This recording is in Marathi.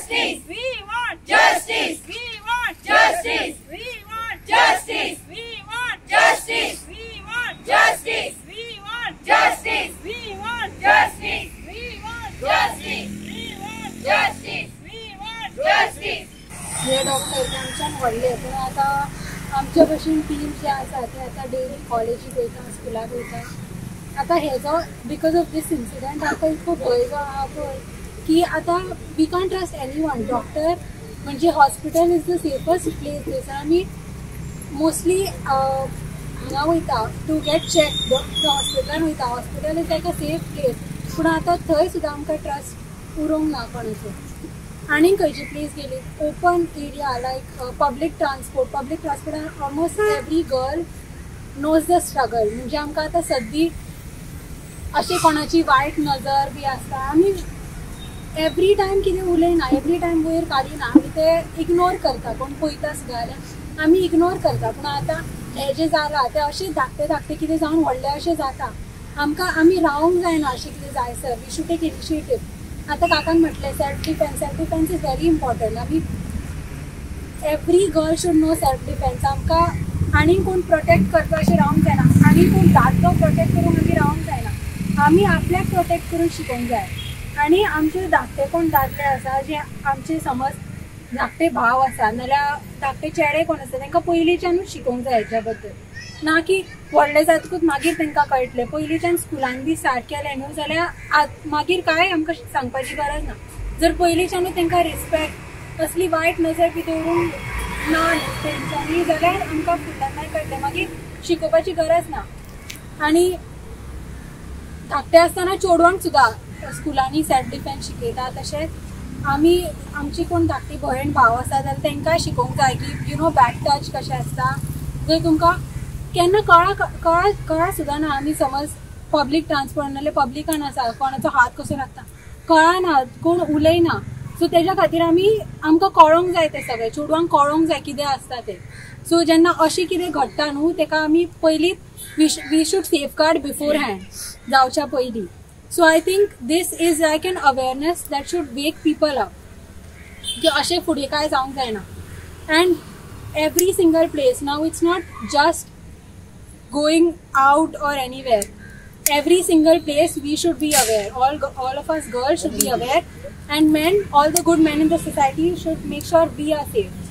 justice. We want justice. We want justice. We want justice. We want justice. We want justice. We want justice. We want justice. We want justice. We want justice. We want justice. हे डॉक्टर आमच्यान व्हडले पण आता आमच्या भशेन टीम जे आसा ते आता डेली कॉलेजीक वयता स्कुलाक वयता आता हेजो बिकॉज ऑफ दीस इन्सिडंट आतां इतको भंय जो आहा पळय की आता we can't trust any one doctor म्हणजे hospital is the safest place थंयसर आमी मोस्टली हांगा वयता टू गेट चॅक हॉस्पिटलान वयता hospital is like a safe place पूण आतां थंय सुद्दां आमकां ट्रस्ट उरोंक ना कोणाचो आनीक खंयची प्लेस गेली ओपन एरिया लायक पब्लीक ट्रान्सपोर्टान almost every girl knows the struggle म्हणजे आमकां आतां सद्दी अशें कोणाची वायट नजर बी आसता आमी एवरी टायम कितें उलयना एवरी टायम वयर काडिना आमी ते इग्नोर करता कोण पळयता सुद्दां जाल्यार आमी इग्नोर करता पूण आतां हे जे जाला ते अशें धाकटे धाकटे कितें जावन व्हडलें अशें जाता आमकां आमी रावंक जायना अशें कितें जाय sir we should take initiative आता काकान म्हटलें self defence is very important आमी every girl should know self defence आमकां आनी कोण प्रोटेक्ट करता अशें रावंक जायना आनी कोण दादलो प्रोटेक्ट करून आमी रावंक जायना आमी आपल्याक प्रोटेक्ट करून शिकोवंक जाय आनी आमचे धाकटे कोण दादले आसा जे आमचे समज धाकटे भाव आसा नाल्यार धाकटे चेडे कोण आसा तांकां पयलींच्यानूच शिकोवंक जाय हेच्या बद्दल ना की व्हडले जातकूच मागीर तांकां कळटलें पयलींच्यान स्कुलान बी स्टार्ट केलें न्हू जाल्यार मागीर कांय आमकां सांगपाची गरज ना जर पयलींच्यानूच तांकां रिस्पेक्ट असली वायट नजर बी दवरूंक ना तेंच्यांनी जाल्यार आमकां फुडल्यान मागीर कळटलें मागीर शिकोवपाची गरज ना आनी धाकटे आसतना चेडवांक सुद्दां स्कुलांनी सेल्फ डिफेन्स शिकयता तशेंच आमी आमची कोण धाकटी भयण भाव आसा जाल्यार तांकांय शिकोवंक जाय की यू नो बॅड टच कशें आसता जर तुमकां केन्ना कळा सुद्दां ना आमी समज पब्लीक ट्रान्सपोर्ट नाल्यार पब्लिकान आसा कोणाचो हात कसो लागता कळना कोण उलयना सो तेज्या खातीर आमकां कळोंक जाय तें सगळें चेडवांक कळोंक जाय कितें आसता तें सो जेन्ना अशें कितें घडटा न्हू तेका आमी पयलींच we should safeguard beforehand जावच्या पयलीं so I think this is like an awareness that should wake people up की अशें फुडें कांय जावंक जायना and every single place now it's not just going out or anywhere every single place we should be aware all of us girls should be aware and men all the good men in the society should make sure we are safe